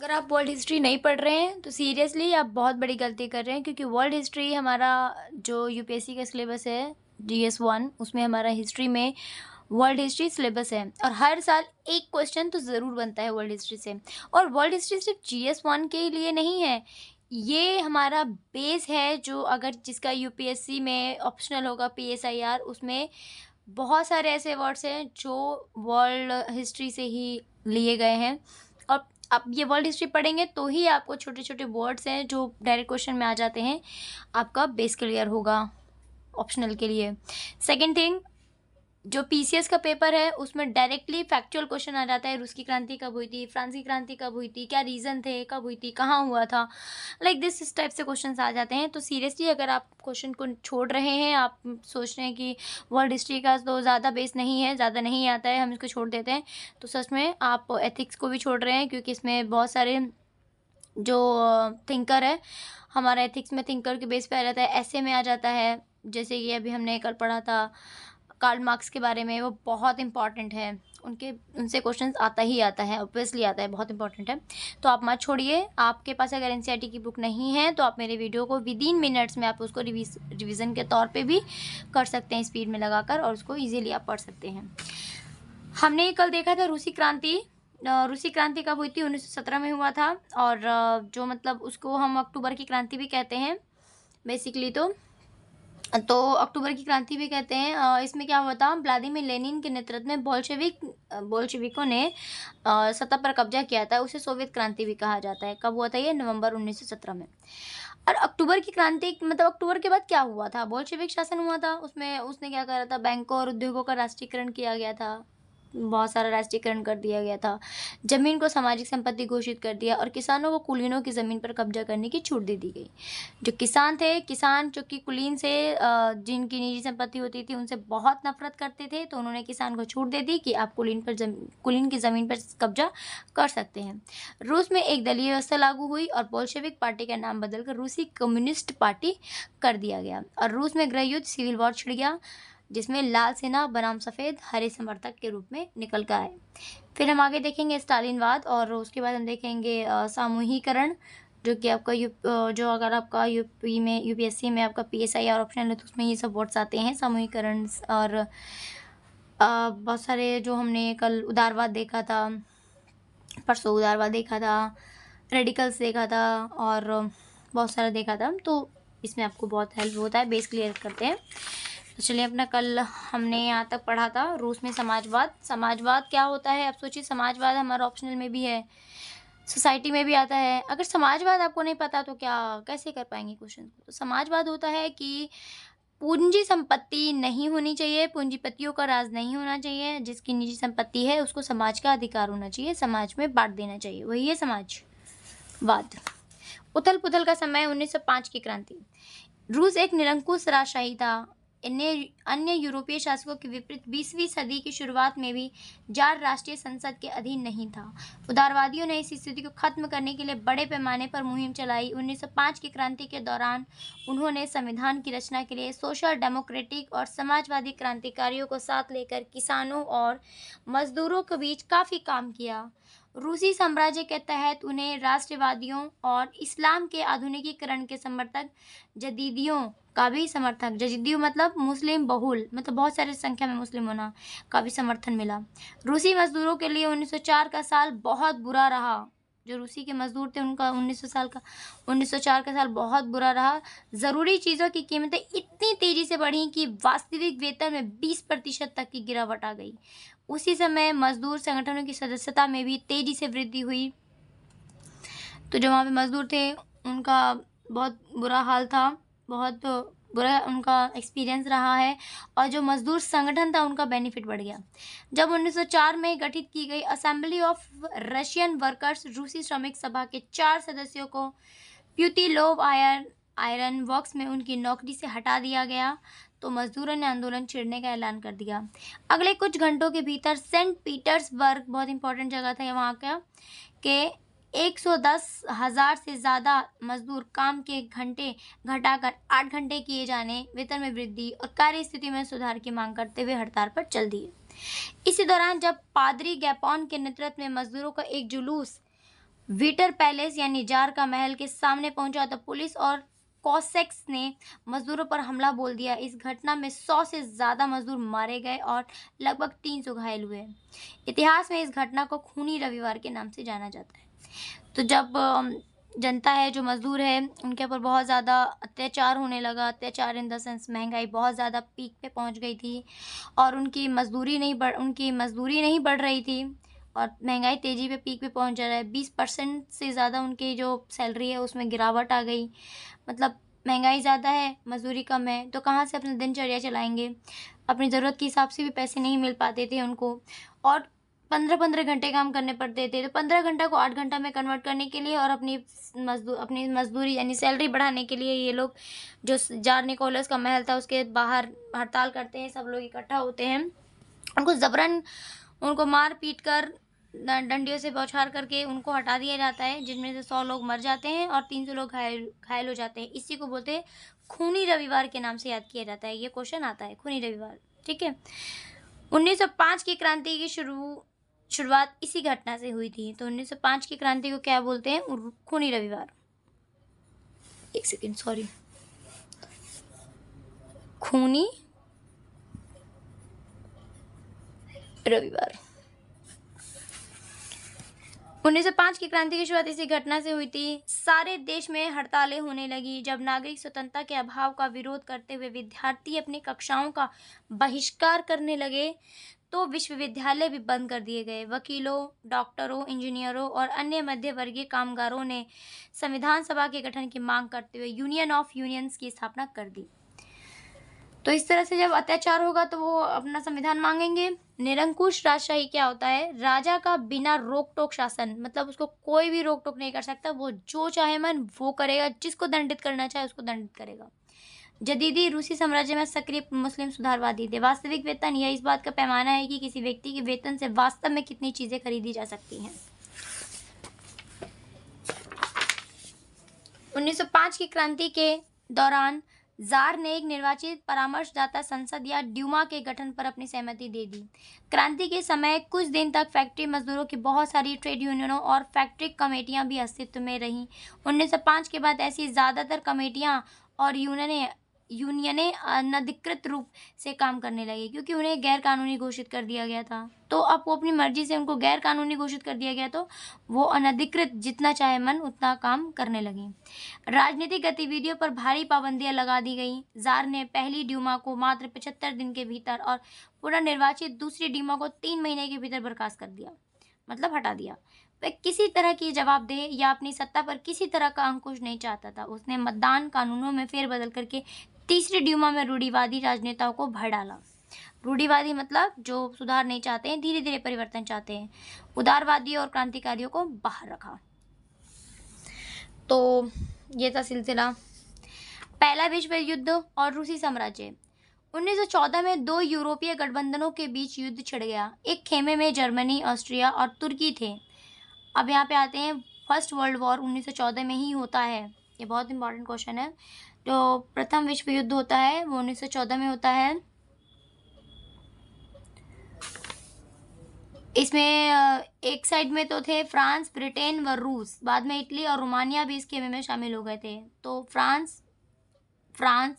अगर आप world history नहीं पढ़ रहे हैं तो सीरियसली आप बहुत बड़ी गलती कर रहे हैं, क्योंकि वर्ल्ड हिस्ट्री हमारा जो यूपीएससी का सिलेबस है, जीएस 1, उसमें हमारा हिस्ट्री में वर्ल्ड हिस्ट्री सिलेबस है और हर साल एक क्वेश्चन तो ज़रूर बनता है वर्ल्ड हिस्ट्री से। और वर्ल्ड हिस्ट्री सिर्फ जीएस 1 के लिए नहीं है, ये हमारा बेस है। जो अगर जिसका यूपीएससी में ऑप्शनल होगा, पीएसआईआर, उसमें बहुत सारे ऐसे वर्ड्स हैं जो वर्ल्ड हिस्ट्री से ही लिए गए हैं। और आप ये वर्ल्ड हिस्ट्री पढ़ेंगे तो ही आपको छोटे छोटे वर्ड्स हैं जो डायरेक्ट क्वेश्चन में आ जाते हैं, आपका बेस क्लियर होगा ऑप्शनल के लिए। सेकंड थिंग, जो पीसीएस का पेपर है उसमें डायरेक्टली फैक्चुअल क्वेश्चन आ जाता है। रूस की क्रांति कब हुई थी, फ्रांस की क्रांति कब हुई थी, क्या रीज़न थे, कब हुई थी, कहाँ हुआ था, लाइक दिस इस टाइप से क्वेश्चंस आ जाते हैं। तो सीरियसली अगर आप क्वेश्चन को छोड़ रहे हैं, आप सोच रहे हैं कि वर्ल्ड हिस्ट्री का तो ज़्यादा बेस नहीं है, ज़्यादा नहीं आता है, हम इसको छोड़ देते हैं, तो सच में आप एथिक्स को भी छोड़ रहे हैं, क्योंकि इसमें बहुत सारे जो थिंकर है, हमारा एथिक्स में थिंकर के बेस पे आ जाता है, ऐसे में आ जाता है। जैसे कि अभी हमने कल पढ़ा था कार्ल मार्क्स के बारे में, वो बहुत इंपॉर्टेंट है, उनके उनसे क्वेश्चंस आता ही आता है, ऑब्वियसली आता है, बहुत इंपॉर्टेंट है। तो आप मत छोड़िए। आपके पास अगर एनसीईआरटी की बुक नहीं है तो आप मेरे वीडियो को विदिन मिनट्स में आप उसको रिवीजन के तौर पे भी कर सकते हैं, स्पीड में लगाकर, और उसको ईजिली आप पढ़ सकते हैं। हमने कल देखा था रूसी क्रांति। रूसी क्रांति कब हुई थी? 1917 में हुआ था। और जो मतलब उसको हम अक्टूबर की क्रांति भी कहते हैं बेसिकली। तो अक्टूबर की क्रांति भी कहते हैं। इसमें क्या हुआ था, व्लादिमीर लेनिन के नेतृत्व में बोल्शेविकों ने सत्ता पर कब्जा किया था। उसे सोवियत क्रांति भी कहा जाता है। कब हुआ था ये? नवंबर 1917 में। और अक्टूबर की क्रांति मतलब अक्टूबर के बाद क्या हुआ था? बोल्शेविक शासन हुआ था। उसमें उसने क्या करा था, बैंकों और उद्योगों का राष्ट्रीयकरण किया गया था, बहुत सारा राष्ट्रीयकरण कर दिया गया था, जमीन को सामाजिक संपत्ति घोषित कर दिया और किसानों को कुलीनों की ज़मीन पर कब्जा करने की छूट दे दी गई। जो किसान थे, किसान जो कि कुलीन से जिनकी निजी संपत्ति होती थी उनसे बहुत नफरत करते थे, तो उन्होंने किसान को छूट दे दी कि आप कुलीन की ज़मीन पर कब्जा कर सकते हैं। रूस में एक दलीय व्यवस्था लागू हुई और बोल्शेविक पार्टी का नाम बदलकर रूसी कम्युनिस्ट पार्टी कर दिया गया और रूस में गृह युद्ध, सिविल वॉर छिड़ गया, जिसमें लाल सेना बनाम सफ़ेद हरे समर्थक के रूप में निकल कर आए। फिर हम आगे देखेंगे स्टालिनवाद, और उसके बाद हम देखेंगे सामूहिकरण, जो कि आपका जो अगर आपका यूपी में यूपीएससी में आपका पीएसआईआर ऑप्शन है तो उसमें ये सब वर्ड्स आते हैं, सामूहिकरण। और बहुत सारे जो हमने कल उदारवाद देखा था, परसों उदारवाद देखा था, रेडिकल्स देखा था, और बहुत सारा देखा था। तो इसमें आपको बहुत हेल्प होता है, बेस क्लियर करते हैं। तो चलिए, अपना कल हमने यहाँ तक पढ़ा था रूस में समाजवाद। समाजवाद क्या होता है? आप सोचिए, समाजवाद हमारा ऑप्शनल में भी है, सोसाइटी में भी आता है। अगर समाजवाद आपको नहीं पता तो क्या कैसे कर पाएंगे क्वेश्चन को? तो समाजवाद होता है कि पूंजी संपत्ति नहीं होनी चाहिए, पूंजीपतियों का राज नहीं होना चाहिए, जिसकी निजी संपत्ति है उसको समाज का अधिकार होना चाहिए, समाज में बांट देना चाहिए, वही है समाजवाद। उथल पुथल का समय 1905 की क्रांति। रूस एक निरंकुश राजशाही था। अन्य यूरोपीय शासकों के विपरीत 20वीं सदी की शुरुआत में भी जार राष्ट्रीय संसद के अधीन नहीं था। उदारवादियों ने इस स्थिति को खत्म करने के लिए बड़े पैमाने पर मुहिम चलाई। 1905 की क्रांति के दौरान उन्होंने संविधान की रचना के लिए सोशल डेमोक्रेटिक और समाजवादी क्रांतिकारियों को साथ लेकर किसानों और मजदूरों के बीच काफ़ी काम किया। रूसी साम्राज्य के तहत उन्हें राष्ट्रवादियों और इस्लाम के आधुनिकीकरण के समर्थक जदीदियों का भी समर्थक, जदीदियों मतलब मुस्लिम बहुल, मतलब बहुत सारी संख्या में मुस्लिम होना, का भी समर्थन मिला। रूसी मजदूरों के लिए 1904 का साल बहुत बुरा रहा। जो रूसी के मजदूर थे उनका 1904 का साल बहुत बुरा रहा। ज़रूरी चीज़ों की कीमतें इतनी तेज़ी से बढ़ी कि वास्तविक वेतन में 20% तक की गिरावट आ गई। उसी समय मजदूर संगठनों की सदस्यता में भी तेज़ी से वृद्धि हुई। तो जो वहाँ पे मज़दूर थे उनका बहुत बुरा हाल था, बहुत बुरा उनका एक्सपीरियंस रहा है, और जो मज़दूर संगठन था उनका बेनिफिट बढ़ गया। जब 1904 में गठित की गई असेंबली ऑफ रशियन वर्कर्स रूसी श्रमिक सभा के 4 सदस्यों को प्यूतिलोव आयरन वर्क्स में उनकी नौकरी से हटा दिया गया, तो मजदूरों ने आंदोलन छेड़ने का ऐलान कर दिया। अगले कुछ घंटों के भीतर सेंट पीटर्सबर्ग, बहुत इंपॉर्टेंट जगह था वहाँ का, के 110,000 से ज़्यादा मजदूर काम के घंटे घटाकर 8 घंटे किए जाने, वेतन में वृद्धि और कार्य स्थिति में सुधार की मांग करते हुए हड़ताल पर चल दिए। इसी दौरान जब पादरी गैपोन के नेतृत्व में मजदूरों का एक जुलूस वीटर पैलेस यानी जार का महल के सामने पहुंचा तो पुलिस और कॉसेक्स ने मजदूरों पर हमला बोल दिया। इस घटना में 100 से ज़्यादा मजदूर मारे गए और लगभग 300 घायल हुए। इतिहास में इस घटना को खूनी रविवार के नाम से जाना जाता है। तो जब जनता है, जो मज़दूर है, उनके ऊपर बहुत ज़्यादा अत्याचार होने लगा। अत्याचार इन द सेंस महँगाई बहुत ज़्यादा पीक पे पहुँच गई थी और उनकी मज़दूरी नहीं बढ़ रही थी और महँगाई तेज़ी पे पीक पे पहुँच जा रहा है। 20% से ज़्यादा उनकी जो सैलरी है उसमें गिरावट आ गई। मतलब महँगाई ज़्यादा है, मज़दूरी कम है, तो कहाँ से अपनी दिनचर्या चलाएँगे? अपनी ज़रूरत के हिसाब से भी पैसे नहीं मिल पाते थे उनको और 15-15 घंटे काम करने पड़ते थे। तो 15 घंटा को 8 घंटा में कन्वर्ट करने के लिए और अपनी मज़दूरी यानी सैलरी बढ़ाने के लिए ये लोग जो जार निकोलस का महल था उसके बाहर हड़ताल करते हैं। सब लोग इकट्ठा होते हैं। उनको ज़बरन उनको मार पीट कर डंडियों से बौछार करके उनको हटा दिया जाता है, जिनमें से 100 लोग मर जाते हैं और 300 लोग घायल हो जाते हैं। इसी को बोलते हैं खूनी रविवार के नाम से याद किया जाता है। ये क्वेश्चन आता है, खूनी रविवार, ठीक है। 1905 की क्रांति की शुरुआत इसी घटना से हुई थी। तो 1905 की क्रांति को क्या बोलते हैं? खूनी रविवार। एक सेकेंड, सॉरी, खूनी रविवार। 1905 की क्रांति की शुरुआत इसी घटना से हुई थी। सारे देश में हड़तालें होने लगी जब नागरिक स्वतंत्रता के अभाव का विरोध करते हुए विद्यार्थी अपनी कक्षाओं का बहिष्कार करने लगे, तो विश्वविद्यालय भी बंद कर दिए गए। वकीलों, डॉक्टरों, इंजीनियरों और अन्य मध्यवर्गीय कामगारों ने संविधान सभा के गठन की मांग करते हुए यूनियन ऑफ यूनियंस की स्थापना कर दी। तो इस तरह से जब अत्याचार होगा तो वो अपना संविधान मांगेंगे। निरंकुश राजशाही क्या होता है? राजा का बिना रोक टोक शासन, मतलब उसको कोई भी रोक टोक नहीं कर सकता। वो जो चाहे मन वो करेगा, जिसको दंडित करना चाहे उसको दंडित करेगा। जदीदी रूसी साम्राज्य में सक्रिय मुस्लिम सुधारवादी थे। वास्तविक वेतन यह इस बात का पैमाना है कि किसी व्यक्ति के वेतन से वास्तव में कितनी चीजें खरीदी जा सकती हैं। 1905 की क्रांति के दौरान जार ने एक निर्वाचित परामर्शदाता संसद या ड्यूमा के गठन पर अपनी सहमति दे दी। क्रांति के समय कुछ दिन तक फैक्ट्री मजदूरों की बहुत सारी ट्रेड यूनियनों और फैक्ट्री कमेटियां भी अस्तित्व में रहीं। 1905 के बाद ऐसी ज़्यादातर कमेटियां और यूनियनें अनधिकृत रूप से काम करने लगी, क्योंकि उन्हें गैर कानूनी घोषित कर दिया गया था। तो अब वो अपनी मर्जी से, उनको गैर कानूनी घोषित कर दिया गया, तो वो अनधिकृत जितना चाहे मन उतना काम करने लगी। राजनीतिक गतिविधियों पर भारी पाबंदियां लगा दी गई। जार ने पहली ड्यूमा को मात्र 75 दिन के भीतर और पुनर्निर्वाचित दूसरी ड्यूमा को 3 महीने के भीतर बर्खास्त कर दिया, मतलब हटा दिया। वह किसी तरह की जवाबदेह या अपनी सत्ता पर किसी तरह का अंकुश नहीं चाहता था। उसने मतदान कानूनों में फेरबदल करके तीसरी ड्यूमा में रूढ़िवादी राजनेताओं को भर डाला। रूढ़िवादी मतलब जो सुधार नहीं चाहते हैं, धीरे धीरे परिवर्तन चाहते हैं। उदारवादी और क्रांतिकारियों को बाहर रखा। तो ये था सिलसिला। पहला विश्व युद्ध और रूसी साम्राज्य। 1914 में 2 यूरोपीय गठबंधनों के बीच युद्ध छिड़ गया। एक खेमे में जर्मनी, ऑस्ट्रिया और तुर्की थे। अब यहाँ पे आते हैं, फर्स्ट वर्ल्ड वॉर 1914 में ही होता है। ये बहुत इंपॉर्टेंट क्वेश्चन है। जो प्रथम विश्व युद्ध होता है वो 1914 में होता है। इसमें एक साइड में तो थे फ्रांस, ब्रिटेन व रूस। बाद में इटली और रोमानिया भी इस खेमे में शामिल हो गए थे। तो फ्रांस,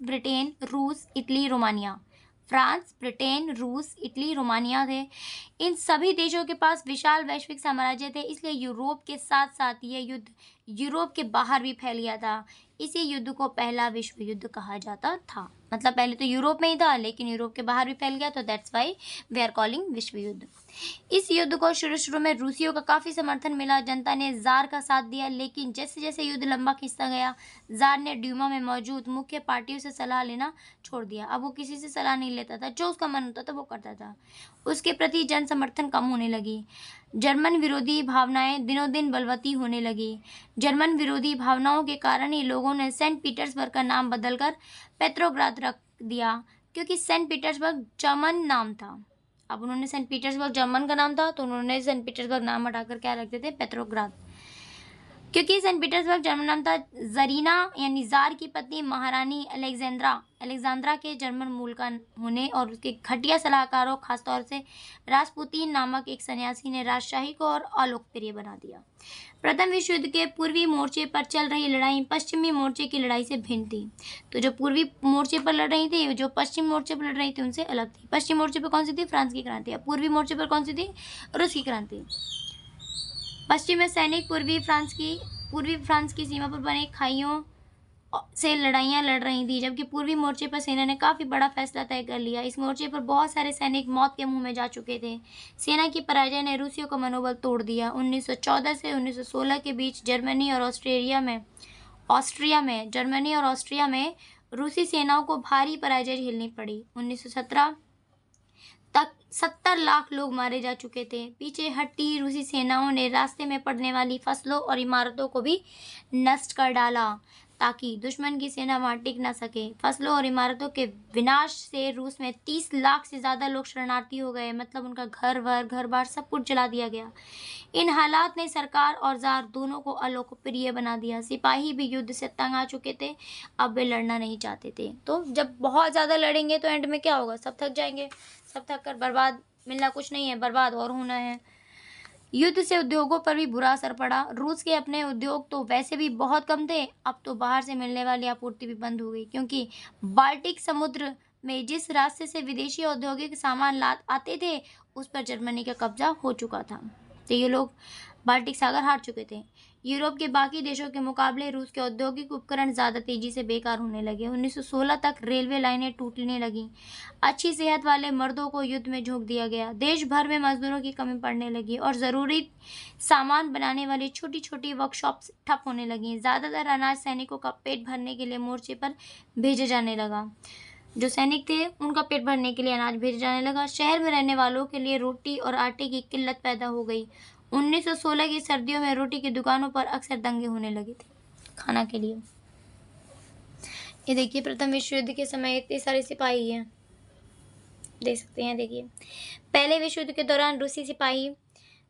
ब्रिटेन, रूस, इटली, रोमानिया। फ्रांस, ब्रिटेन, रूस, इटली, रोमानिया थे। इन सभी देशों के पास विशाल वैश्विक साम्राज्य थे, इसलिए यूरोप के साथ साथ यह युद्ध यूरोप के बाहर भी फैल गया था। इसी युद्ध को पहला विश्व युद्ध कहा जाता था। मतलब पहले तो यूरोप में ही था, लेकिन यूरोप के बाहर भी फैल गया, तो that's why we are calling विश्व युद्ध। इस युद्ध को शुरू में रूसियों का काफ़ी समर्थन मिला। जनता ने जार का साथ दिया, लेकिन जैसे जैसे युद्ध लंबा खिंचता गया, जार ने ड्यूमा में मौजूद मुख्य पार्टियों से सलाह लेना छोड़ दिया। अब वो किसी से सलाह नहीं लेता था, जो उसका मन होता था वो करता था। उसके प्रति जन समर्थन कम होने लगी। जर्मन विरोधी भावनाएं दिनों दिन बलवती होने लगी। जर्मन विरोधी भावनाओं के कारण ही लोगों ने सेंट पीटर्सबर्ग का नाम बदलकर पेट्रोग्राद रख दिया, क्योंकि सेंट पीटर्सबर्ग जर्मन नाम था। अब उन्होंने सेंट पीटर्सबर्ग जर्मन का नाम था, तो उन्होंने सेंट पीटर्सबर्ग नाम हटाकर क्या रखते थे? पेट्रोग्राद। क्योंकि सेंट पीटर्सबर्ग जर्मन नाम था। जरीना यानी जार की पत्नी महारानी अलेक्जेंड्रा के जर्मन मूल का होने और उसके घटिया सलाहकारों, खासतौर से रासपुतीन नामक एक सन्यासी ने राजशाही को और अलोकप्रिय बना दिया। प्रथम विश्व युद्ध के पूर्वी मोर्चे पर चल रही लड़ाई पश्चिमी मोर्चे की लड़ाई से भिन्न थी। तो जो पूर्वी मोर्चे पर लड़ रही थी, जो पश्चिम मोर्चे पर लड़ रही थी, उनसे अलग थी। पश्चिम मोर्चे पर कौन सी थी? फ्रांस की क्रांति। अब पूर्वी मोर्चे पर कौन सी थी? रूस की क्रांति। पश्चिम में सैनिक पूर्वी फ्रांस की सीमा पर बने खाइयों से लड़ाइयां लड़ रही थी, जबकि पूर्वी मोर्चे पर सेना ने काफी बड़ा फैसला तय कर लिया। इस मोर्चे पर बहुत सारे सैनिक मौत के मुंह में जा चुके थे। सेना की पराजय ने रूसियों का मनोबल तोड़ दिया। 1914 से 1916 के बीच जर्मनी और ऑस्ट्रिया में रूसी सेनाओं को भारी पराजय झेलनी पड़ी। 1917 तक 70 लाख लोग मारे जा चुके थे। पीछे हटी रूसी सेनाओं ने रास्ते में पड़ने वाली फसलों और इमारतों को भी नष्ट कर डाला ताकि दुश्मन की सेना वहां टिक न सके। फसलों और इमारतों के विनाश से रूस में 30 लाख से ज्यादा लोग शरणार्थी हो गए, मतलब उनका घर बार सब कुछ जला दिया गया। इन हालात ने सरकार और जार दोनों को अलोकप्रिय बना दिया। सिपाही भी युद्ध से तंग आ चुके थे, अब वे लड़ना नहीं चाहते थे। तो जब बहुत ज्यादा लड़ेंगे तो एंड में क्या होगा? सब थक जाएंगे। सब थक कर बर्बाद, मिलना कुछ नहीं है, बर्बाद और होना है। युद्ध से उद्योगों पर भी बुरा असर पड़ा। रूस के अपने उद्योग तो वैसे भी बहुत कम थे, अब तो बाहर से मिलने वाली आपूर्ति भी बंद हो गई, क्योंकि बाल्टिक समुद्र में जिस रास्ते से विदेशी औद्योगिक सामान आते थे, उस पर जर्मनी का कब्जा हो चुका था। तो ये लोग बाल्टिक सागर हार चुके थे। यूरोप के बाकी देशों के मुकाबले रूस के औद्योगिक उपकरण ज़्यादा तेजी से बेकार होने लगे। 1916 तक रेलवे लाइनें टूटने लगीं। अच्छी सेहत वाले मर्दों को युद्ध में झोंक दिया गया। देश भर में मजदूरों की कमी पड़ने लगी और ज़रूरी सामान बनाने वाली छोटी छोटी वर्कशॉप्स ठप होने लगीं। ज़्यादातर अनाज सैनिकों का पेट भरने के लिए मोर्चे पर भेजे जाने लगा। जो सैनिक थे उनका पेट भरने के लिए अनाज भेजा जाने लगा। शहर में रहने वालों के लिए रोटी और आटे की किल्लत पैदा हो गई। 1916 की सर्दियों में रोटी की दुकानों पर अक्सर दंगे होने लगे थे खाना के लिए। ये देखिए, प्रथम विश्व युद्ध के समय इतने सारे सिपाही हैं, देख सकते हैं। देखिए, पहले विश्व युद्ध के दौरान रूसी सिपाही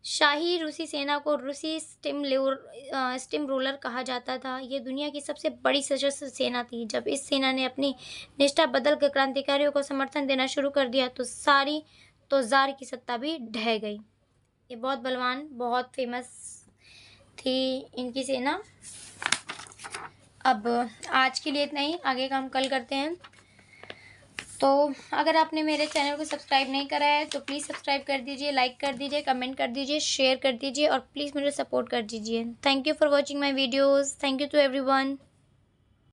शाही रूसी सेना को रूसी स्टीम रोलर कहा जाता था। ये दुनिया की सबसे बड़ी सशस्त्र सेना थी। जब इस सेना ने अपनी निष्ठा बदलकर क्रांतिकारियों को समर्थन देना शुरू कर दिया तो जार की सत्ता भी ढह गई। ये बहुत बलवान, बहुत फेमस थी इनकी सेना। अब आज के लिए इतना ही, आगे का हम कल करते हैं। तो अगर आपने मेरे चैनल को सब्सक्राइब नहीं करा है तो प्लीज़ सब्सक्राइब कर दीजिए, लाइक कर दीजिए, कमेंट कर दीजिए, शेयर कर दीजिए और प्लीज़ मुझे सपोर्ट कर दीजिए। Thank you for watching my videos. Thank you to everyone.